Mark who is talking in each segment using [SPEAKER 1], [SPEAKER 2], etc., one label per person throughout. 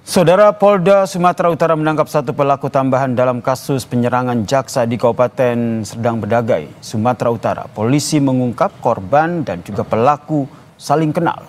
[SPEAKER 1] Saudara, Polda Sumatera Utara menangkap satu pelaku tambahan dalam kasus penyerangan jaksa di Kabupaten Serdang Bedagai, Sumatera Utara. Polisi mengungkap korban dan juga pelaku saling kenal.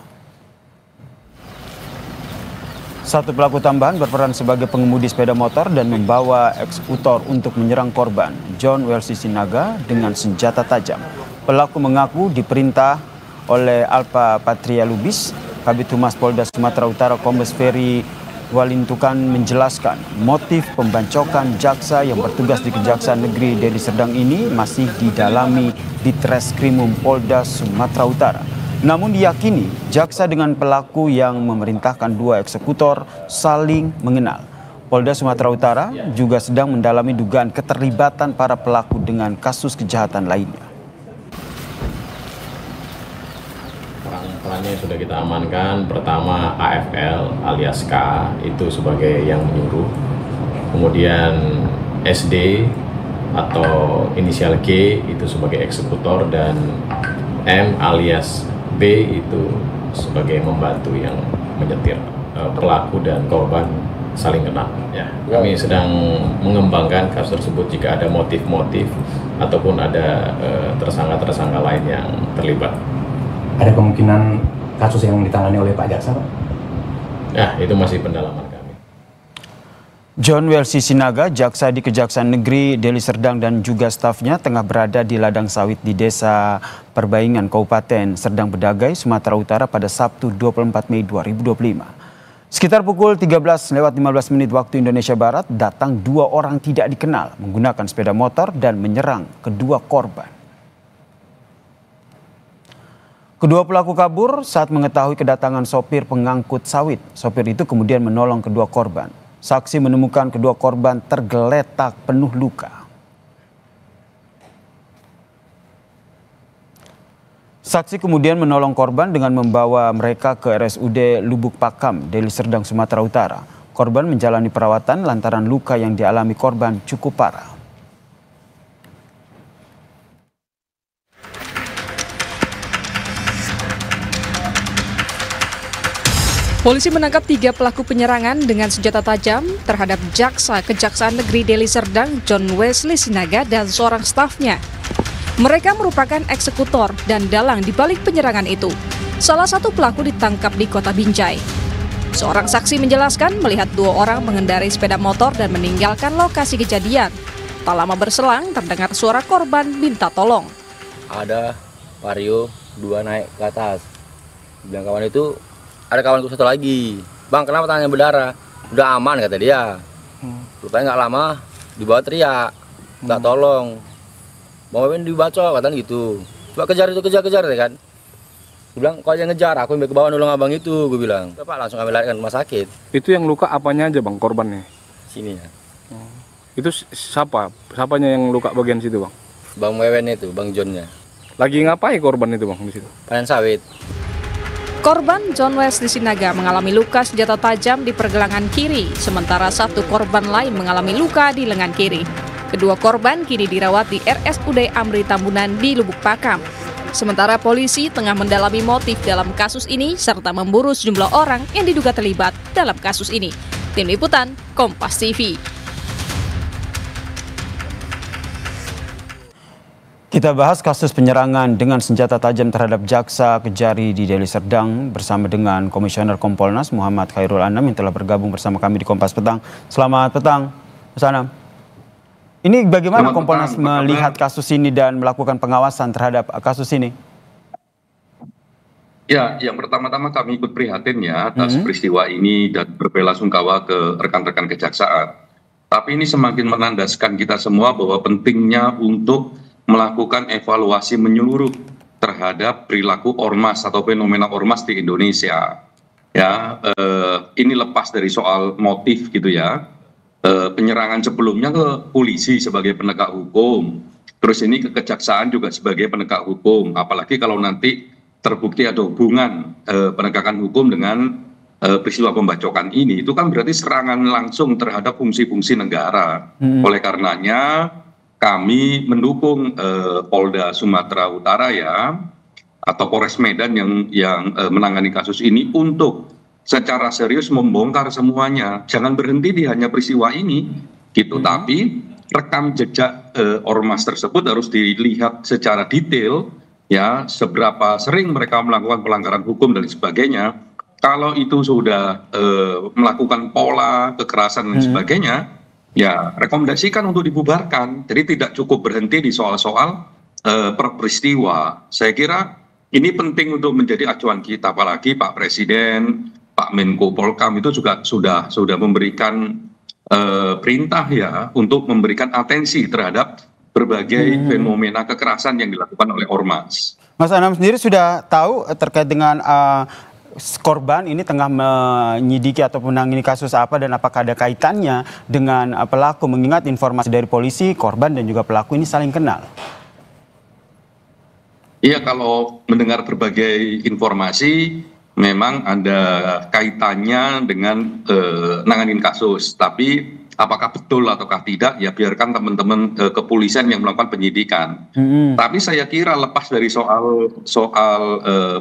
[SPEAKER 1] Satu pelaku tambahan berperan sebagai pengemudi sepeda motor dan membawa eksekutor untuk menyerang korban, John Welsi Sinaga, dengan senjata tajam. Pelaku mengaku diperintah oleh Alpa Patria Lubis. Kabid Humas Polda Sumatera Utara Kombes Ferry Walintukan menjelaskan motif pembancokan jaksa yang bertugas di Kejaksaan Negeri Deli Serdang ini masih didalami di Treskrimum Polda Sumatera Utara. Namun diyakini jaksa dengan pelaku yang memerintahkan dua eksekutor saling mengenal. Polda Sumatera Utara juga sedang mendalami dugaan keterlibatan para pelaku dengan kasus kejahatan lainnya.
[SPEAKER 2] Perannya sudah kita amankan. Pertama AFL alias K itu sebagai yang menyuruh, kemudian SD atau inisial G itu sebagai eksekutor, dan M alias B itu sebagai membantu yang menyetir. Pelaku dan korban saling kenal. Ya, kami sedang mengembangkan kasus tersebut jika ada motif-motif ataupun ada tersangka-tersangka lain yang terlibat.
[SPEAKER 3] Ada kemungkinan kasus yang ditangani oleh Pak Jaksa, Pak?
[SPEAKER 2] Ya, itu masih pendalaman kami.
[SPEAKER 1] John Welsi Sinaga, jaksa di Kejaksaan Negeri Deli Serdang dan juga stafnya tengah berada di ladang sawit di Desa Perbaingan, Kabupaten Serdang Bedagai, Sumatera Utara pada Sabtu 24 Mei 2025. Sekitar pukul 13:15 waktu Indonesia Barat, datang dua orang tidak dikenal menggunakan sepeda motor dan menyerang kedua korban. Kedua pelaku kabur saat mengetahui kedatangan sopir pengangkut sawit. Sopir itu kemudian menolong kedua korban. Saksi menemukan kedua korban tergeletak penuh luka. Saksi kemudian menolong korban dengan membawa mereka ke RSUD Lubuk Pakam, Deli Serdang, Sumatera Utara. Korban menjalani perawatan lantaran luka yang dialami korban cukup parah.
[SPEAKER 4] Polisi menangkap 3 pelaku penyerangan dengan senjata tajam terhadap jaksa Kejaksaan Negeri Deli Serdang, John Wesley Sinaga, dan seorang stafnya. Mereka merupakan eksekutor dan dalang di balik penyerangan itu. Salah satu pelaku ditangkap di Kota Binjai. Seorang saksi menjelaskan melihat 2 orang mengendarai sepeda motor dan meninggalkan lokasi kejadian. Tak lama berselang, terdengar suara korban minta tolong.
[SPEAKER 5] Ada Vario 2 naik ke atas. Bilang kawan itu, ada kawanku satu lagi, "Bang, kenapa tangannya berdarah?" "Udah aman," kata dia. Rupanya nggak lama dibawa teriak, nggak tolong, mau dibacok katanya gitu. "Coba kejar itu, kejar ya kan." Gue bilang, "Kok aja ngejar, aku yang ke bawah nolong abang itu," gue bilang. Bapak langsung ambil larikan rumah sakit.
[SPEAKER 6] Itu yang luka apanya aja, Bang, korbannya?
[SPEAKER 5] Sini ya.
[SPEAKER 6] Itu siapanya yang luka bagian situ, Bang?
[SPEAKER 5] Bang Wewen itu, Bang Johnnya.
[SPEAKER 6] Lagi ngapain korban itu, Bang, di situ?
[SPEAKER 5] Panen sawit.
[SPEAKER 4] Korban John Wesley Sinaga mengalami luka senjata tajam di pergelangan kiri, sementara satu korban lain mengalami luka di lengan kiri. Kedua korban kini dirawat di RSUD Amri Tambunan di Lubuk Pakam. Sementara polisi tengah mendalami motif dalam kasus ini serta memburu sejumlah orang yang diduga terlibat dalam kasus ini. Tim Liputan, Kompas TV.
[SPEAKER 1] Kita bahas kasus penyerangan dengan senjata tajam terhadap jaksa Kejari di Deli Serdang bersama dengan Komisioner Kompolnas Muhammad Khairul Anam yang telah bergabung bersama kami di Kompas Petang. Selamat petang, Mas Anam. Ini bagaimana Kompolnas melihat kasus ini dan melakukan pengawasan terhadap kasus ini?
[SPEAKER 7] Ya, yang pertama-tama kami ikut prihatin ya atas peristiwa ini dan berbelasungkawa ke rekan-rekan kejaksaan. Tapi ini semakin menandaskan kita semua bahwa pentingnya untuk melakukan evaluasi menyeluruh terhadap perilaku ormas atau fenomena ormas di Indonesia. Ya, ini lepas dari soal motif gitu ya. Penyerangan sebelumnya ke polisi sebagai penegak hukum, terus ini ke kejaksaan juga sebagai penegak hukum. Apalagi kalau nanti terbukti ada hubungan penegakan hukum dengan peristiwa pembacokan ini, itu kan berarti serangan langsung terhadap fungsi-fungsi negara. Oleh karenanya kami mendukung Polda Sumatera Utara ya, atau Polres Medan yang menangani kasus ini untuk secara serius membongkar semuanya. Jangan berhenti di hanya peristiwa ini, gitu. Tapi rekam jejak ormas tersebut harus dilihat secara detail, ya, seberapa sering mereka melakukan pelanggaran hukum dan sebagainya. Kalau itu sudah melakukan pola kekerasan dan sebagainya, ya rekomendasikan untuk dibubarkan. Jadi tidak cukup berhenti di soal-soal per peristiwa. Saya kira ini penting untuk menjadi acuan kita, apalagi Pak Presiden, Pak Menko Polkam itu juga sudah memberikan perintah ya untuk memberikan atensi terhadap berbagai fenomena kekerasan yang dilakukan oleh ormas.
[SPEAKER 1] Mas Anam sendiri sudah tahu terkait dengan korban ini tengah menyidiki ataupun menangani kasus apa dan apakah ada kaitannya dengan pelaku, mengingat informasi dari polisi korban dan juga pelaku ini saling kenal?
[SPEAKER 7] Iya, kalau mendengar berbagai informasi memang ada kaitannya dengan nanganin kasus, tapi apakah betul ataukah tidak ya biarkan teman-teman kepolisian yang melakukan penyidikan. Tapi saya kira lepas dari soal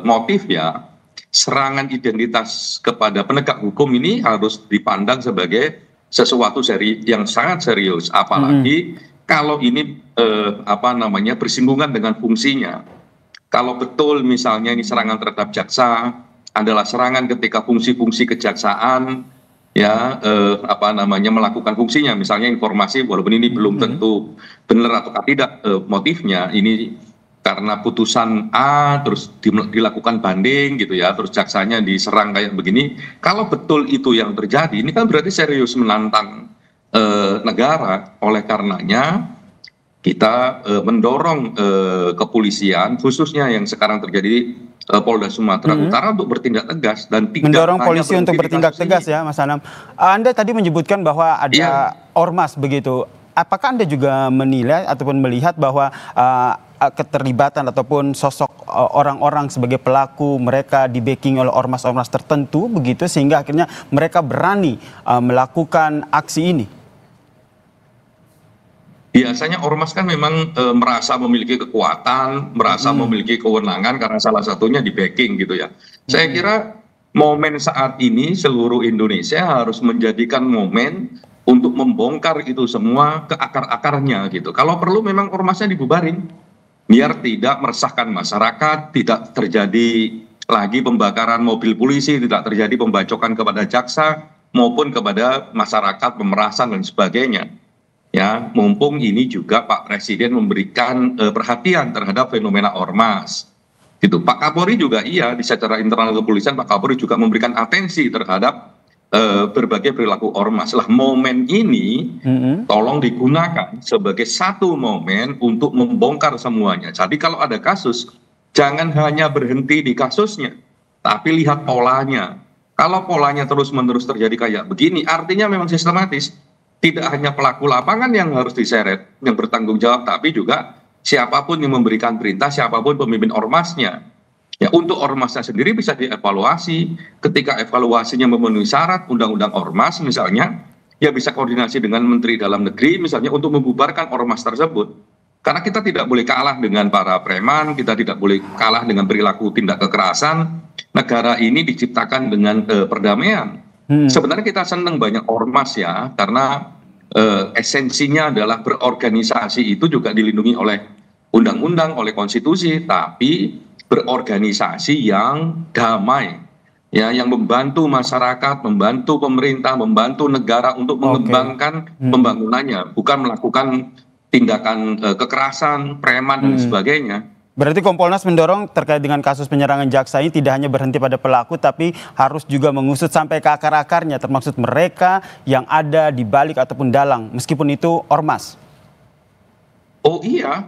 [SPEAKER 7] motif ya, serangan identitas kepada penegak hukum ini harus dipandang sebagai sesuatu yang sangat serius, apalagi kalau ini bersinggungan dengan fungsinya. Kalau betul misalnya ini serangan terhadap jaksa adalah serangan ketika fungsi-fungsi kejaksaan ya melakukan fungsinya, misalnya informasi walaupun ini belum tentu benar atau tidak motifnya, ini karena putusan A terus dilakukan banding gitu ya, terus jaksanya diserang kayak begini. Kalau betul itu yang terjadi, ini kan berarti serius menantang negara. Oleh karenanya kita mendorong kepolisian khususnya yang sekarang terjadi Polda Sumatera Utara untuk bertindak tegas dan tidak
[SPEAKER 1] mendorong polisi untuk bertindak tegas ya, Mas Anam. Anda tadi menyebutkan bahwa ada ormas begitu. Apakah Anda juga menilai ataupun melihat bahwa keterlibatan ataupun sosok orang-orang sebagai pelaku mereka di backing oleh ormas-ormas tertentu begitu sehingga akhirnya mereka berani melakukan aksi ini?
[SPEAKER 7] Biasanya ormas kan memang merasa memiliki kekuatan, merasa memiliki kewenangan karena salah satunya di backing gitu ya. Saya kira momen saat ini seluruh Indonesia harus menjadikan momen untuk membongkar itu semua ke akar-akarnya gitu. Kalau perlu memang ormasnya dibubarin, biar tidak meresahkan masyarakat, tidak terjadi lagi pembakaran mobil polisi, tidak terjadi pembacokan kepada jaksa maupun kepada masyarakat, pemerasan dan sebagainya. Ya, mumpung ini juga Pak Presiden memberikan perhatian terhadap fenomena ormas. Gitu. Pak Kapolri juga iya, di secara internal kepolisian Pak Kapolri juga memberikan atensi terhadap berbagai perilaku ormas. Lah momen ini tolong digunakan sebagai satu momen untuk membongkar semuanya. Jadi kalau ada kasus, jangan hanya berhenti di kasusnya, tapi lihat polanya. Kalau polanya terus-menerus terjadi kayak begini, artinya memang sistematis. Tidak hanya pelaku lapangan yang harus diseret, yang bertanggung jawab, tapi juga siapapun yang memberikan perintah, siapapun pemimpin ormasnya. Ya, untuk ormasnya sendiri bisa dievaluasi. Ketika evaluasinya memenuhi syarat undang-undang ormas misalnya, ya bisa koordinasi dengan Menteri Dalam Negeri misalnya untuk membubarkan ormas tersebut. Karena kita tidak boleh kalah dengan para preman, kita tidak boleh kalah dengan perilaku tindak kekerasan. Negara ini diciptakan dengan perdamaian. Sebenarnya kita senang banyak ormas ya, karena esensinya adalah berorganisasi itu juga dilindungi oleh undang-undang, oleh konstitusi, tapi berorganisasi yang damai, ya, yang membantu masyarakat, membantu pemerintah, membantu negara untuk mengembangkan pembangunannya, bukan melakukan tindakan kekerasan, preman dan sebagainya.
[SPEAKER 1] Berarti Kompolnas mendorong terkait dengan kasus penyerangan jaksa ini tidak hanya berhenti pada pelaku, tapi harus juga mengusut sampai ke akar-akarnya, termasuk mereka yang ada di balik ataupun dalang, meskipun itu ormas.
[SPEAKER 7] Oh iya,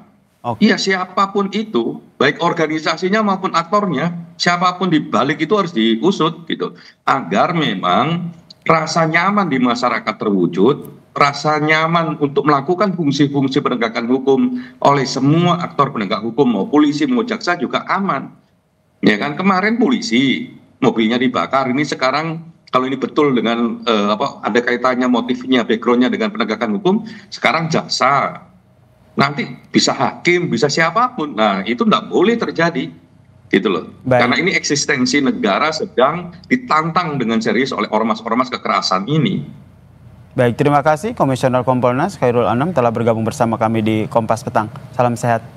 [SPEAKER 7] iya siapapun itu, baik organisasinya maupun aktornya, siapapun di balik itu harus diusut gitu, agar memang rasa nyaman di masyarakat terwujud. Rasa nyaman untuk melakukan fungsi-fungsi penegakan hukum oleh semua aktor penegak hukum, mau polisi mau jaksa juga aman. Ya kan, kemarin polisi mobilnya dibakar, ini sekarang kalau ini betul dengan ada kaitannya motifnya, backgroundnya dengan penegakan hukum, sekarang jaksa, nanti bisa hakim, bisa siapapun. Nah itu tidak boleh terjadi. gitu loh.
[SPEAKER 1] Baik.
[SPEAKER 7] Karena ini eksistensi negara sedang ditantang dengan serius oleh ormas-ormas kekerasan ini.
[SPEAKER 1] Baik, terima kasih Komisioner Kompolnas Khairul Anam telah bergabung bersama kami di Kompas Petang. Salam sehat.